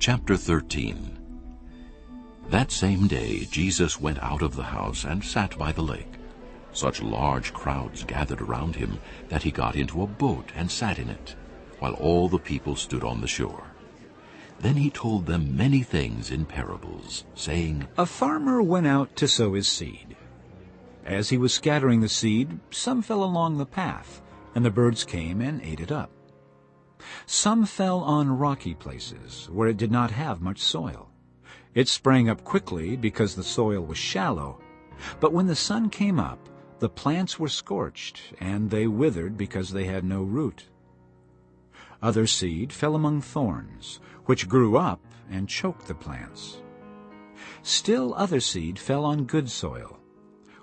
Chapter 13. That same day Jesus went out of the house and sat by the lake. Such large crowds gathered around him that he got into a boat and sat in it, while all the people stood on the shore. Then he told them many things in parables, saying, A farmer went out to sow his seed. As he was scattering the seed, some fell along the path, and the birds came and ate it up. Some fell on rocky places, where it did not have much soil. It sprang up quickly because the soil was shallow, but when the sun came up, the plants were scorched, and they withered because they had no root. Other seed fell among thorns, which grew up and choked the plants. Still other seed fell on good soil,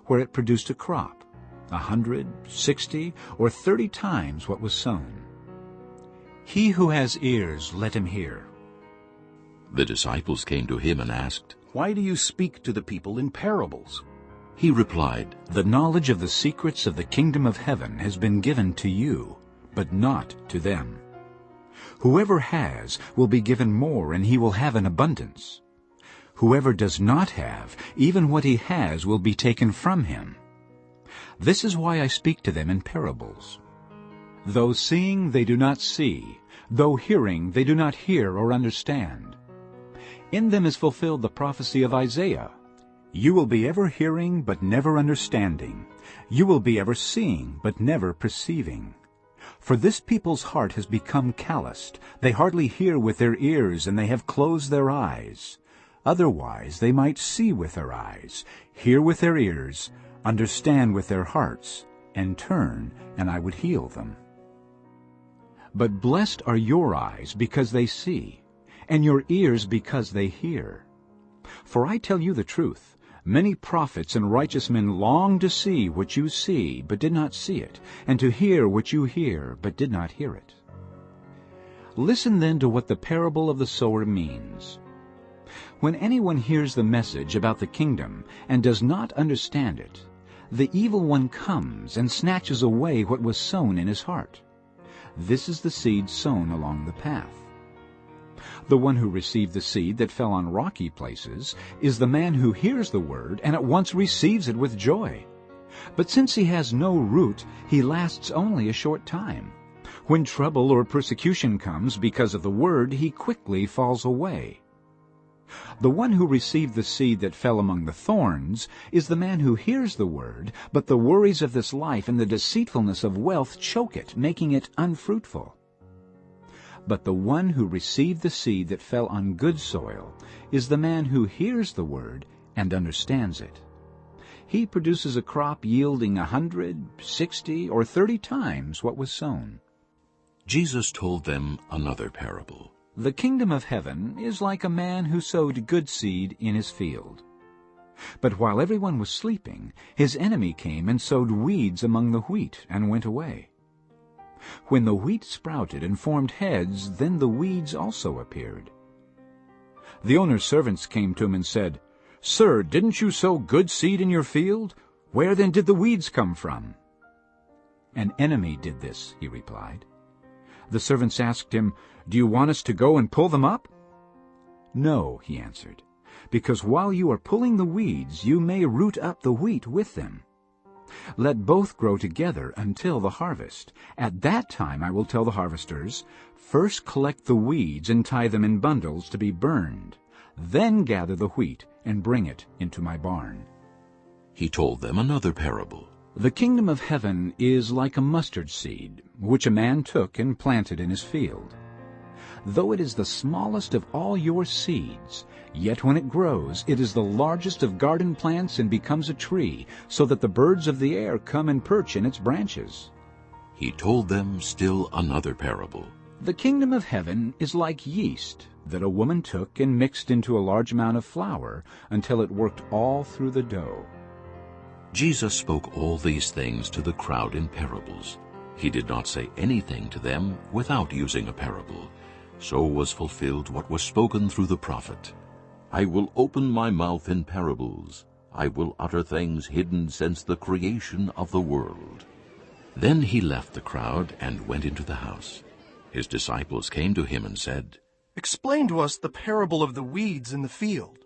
where it produced a crop, 100, 60, or 30 times what was sown. He who has ears, let him hear. The disciples came to him and asked, Why do you speak to the people in parables? He replied, The knowledge of the secrets of the kingdom of heaven has been given to you, but not to them. Whoever has will be given more, and he will have an abundance. Whoever does not have, even what he has will be taken from him. This is why I speak to them in parables. Though seeing they do not see, though hearing they do not hear or understand. In them is fulfilled the prophecy of Isaiah. You will be ever hearing but never understanding. You will be ever seeing but never perceiving. For this people's heart has become calloused. They hardly hear with their ears, and they have closed their eyes. Otherwise they might see with their eyes, hear with their ears, understand with their hearts, and turn, and I would heal them. But blessed are your eyes because they see, and your ears because they hear. For I tell you the truth, many prophets and righteous men longed to see what you see, but did not see it, and to hear what you hear, but did not hear it. Listen then to what the parable of the sower means. When anyone hears the message about the kingdom and does not understand it, the evil one comes and snatches away what was sown in his heart. This is the seed sown along the path. The one who received the seed that fell on rocky places is the man who hears the word and at once receives it with joy. But since he has no root, he lasts only a short time. When trouble or persecution comes because of the word, he quickly falls away. The one who received the seed that fell among the thorns is the man who hears the word, but the worries of this life and the deceitfulness of wealth choke it, making it unfruitful. But the one who received the seed that fell on good soil is the man who hears the word and understands it. He produces a crop yielding 100, 60, or 30 times what was sown. Jesus told them another parable. The kingdom of heaven is like a man who sowed good seed in his field. But while everyone was sleeping, his enemy came and sowed weeds among the wheat and went away. When the wheat sprouted and formed heads, then the weeds also appeared. The owner's servants came to him and said, Sir, didn't you sow good seed in your field? Where then did the weeds come from? An enemy did this, he replied. The servants asked him, Do you want us to go and pull them up? No, he answered, because while you are pulling the weeds, you may root up the wheat with them. Let both grow together until the harvest. At that time I will tell the harvesters, First collect the weeds and tie them in bundles to be burned. Then gather the wheat and bring it into my barn. He told them another parable. The kingdom of heaven is like a mustard seed, which a man took and planted in his field. Though it is the smallest of all your seeds, yet when it grows, it is the largest of garden plants and becomes a tree, so that the birds of the air come and perch in its branches. He told them still another parable. The kingdom of heaven is like yeast that a woman took and mixed into a large amount of flour until it worked all through the dough. Jesus spoke all these things to the crowd in parables. He did not say anything to them without using a parable. So was fulfilled what was spoken through the prophet. I will open my mouth in parables. I will utter things hidden since the creation of the world. Then he left the crowd and went into the house. His disciples came to him and said, Explain to us the parable of the weeds in the field.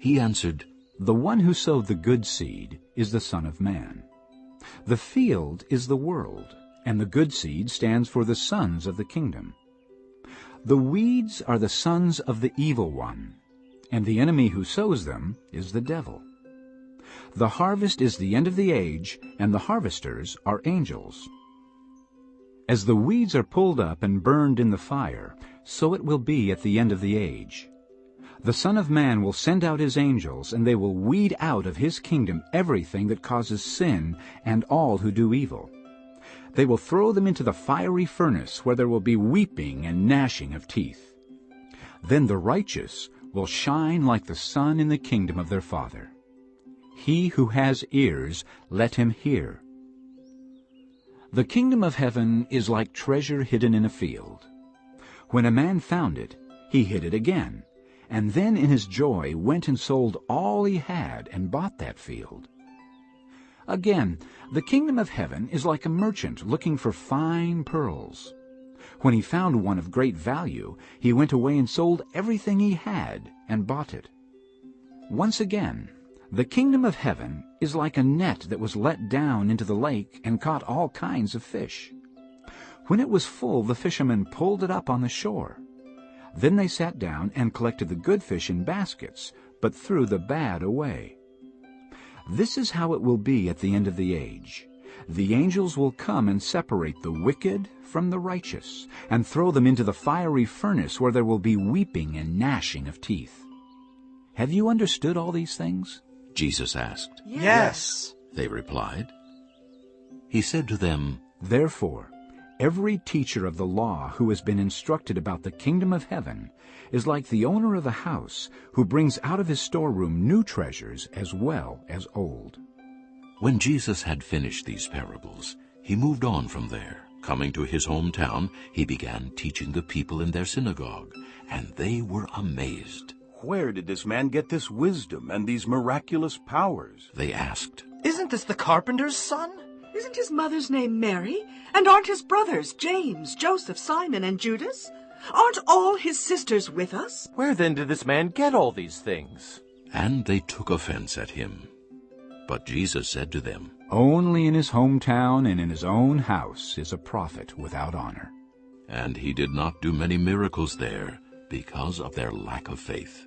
He answered, The one who sowed the good seed is the Son of Man. The field is the world, and the good seed stands for the sons of the kingdom. The weeds are the sons of the evil one, and the enemy who sows them is the devil. The harvest is the end of the age, and the harvesters are angels. As the weeds are pulled up and burned in the fire, so it will be at the end of the age. The Son of Man will send out his angels, and they will weed out of his kingdom everything that causes sin and all who do evil. They will throw them into the fiery furnace, where there will be weeping and gnashing of teeth. Then the righteous will shine like the sun in the kingdom of their Father. He who has ears, let him hear. The kingdom of heaven is like treasure hidden in a field. When a man found it, he hid it again, and then in his joy went and sold all he had and bought that field. Again, the kingdom of heaven is like a merchant looking for fine pearls. When he found one of great value, he went away and sold everything he had and bought it. Once again, the kingdom of heaven is like a net that was let down into the lake and caught all kinds of fish. When it was full, the fishermen pulled it up on the shore. Then they sat down and collected the good fish in baskets, but threw the bad away. This is how it will be at the end of the age. The angels will come and separate the wicked from the righteous, and throw them into the fiery furnace, where there will be weeping and gnashing of teeth. Have you understood all these things? Jesus asked. Yes. They replied. He said to them, Therefore, every teacher of the law who has been instructed about the kingdom of heaven is like the owner of a house who brings out of his storeroom new treasures as well as old. When Jesus had finished these parables, he moved on from there. Coming to his hometown, he began teaching the people in their synagogue, and they were amazed. Where did this man get this wisdom and these miraculous powers? They asked, Isn't this the carpenter's son? Isn't his mother's name Mary? And aren't his brothers James, Joseph, Simon, and Judas? Aren't all his sisters with us? Where then did this man get all these things? and they took offense at him. But Jesus said to them, Only in his hometown and in his own house is a prophet without honor. And he did not do many miracles there because of their lack of faith.